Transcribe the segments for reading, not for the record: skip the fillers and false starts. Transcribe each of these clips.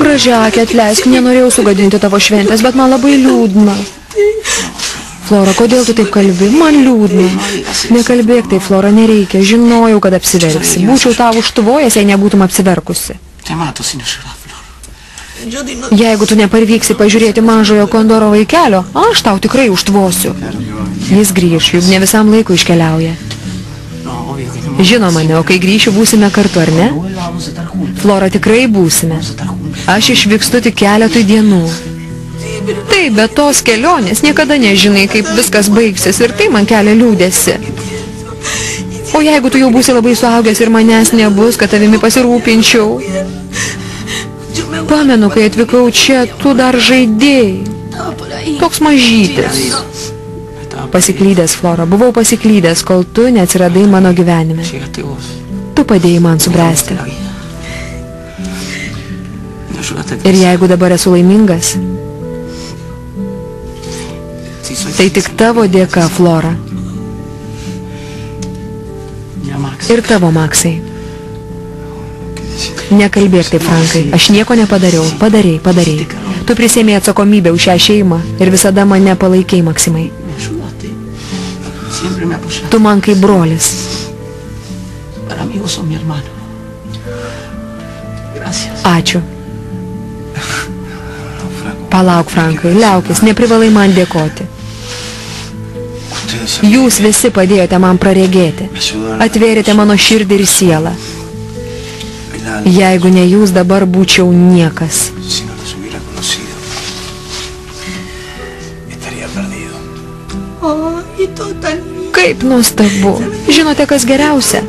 Gražiakė, atleisk, nenorėjau sugadinti tavo šventės, bet man labai liūdna. Flora, kodėl tu taip kalbi? Man liūdna. Nekalbėk tai, Flora, nereikia. Žinojau, kad apsiverksi. Būčiau tau užtvojęs, jei nebūtum apsiverkusi. Jeigu tu neparvyksi pažiūrėti mažojo kondoro vaikelio, aš tau tikrai užtvosiu. Jis grįš, juk ne visam laiku iškeliauja. Žinoma, ne, o kai grįšiu, būsime kartu, ar ne? Flora, tikrai būsime. Aš išvykstu tik keletui dienų. Taip, bet tos kelionės niekada nežinai, kaip viskas baigsis, ir tai man kelia liūdėsi. O jeigu tu jau būsi labai suaugęs ir manęs nebus, kad tavimi pasirūpinčiau? Pamenu, kai atvykau čia, tu dar žaidėjai. Toks mažytis. Pasiklydęs, Flora, buvau pasiklydęs, kol tu neatsiradai mano gyvenime. Tu padėjai man subręsti. Ir jeigu dabar esu laimingas, tai tik tavo dėka, Flora. Ir tavo, Maksai. Nekalbėk taip, Frankai. Aš nieko nepadariau. Padarei. Tu prisėmė atsakomybę už šią šeimą ir visada mane palaikei, Maksimai. Tu man kaip brolis. Ačiū. Palauk, Frankai, liaukis, neprivalai man dėkoti. Jūs visi padėjote man praregėti. Atvėrėte mano širdį ir sielą. Jeigu ne jūs, dabar būčiau niekas. Kaip nuostabu. Žinote, kas geriausia?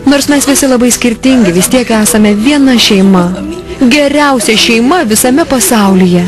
Nors mes visi labai skirtingi, vis tiek esame viena šeima. Geriausia šeima visame pasaulyje.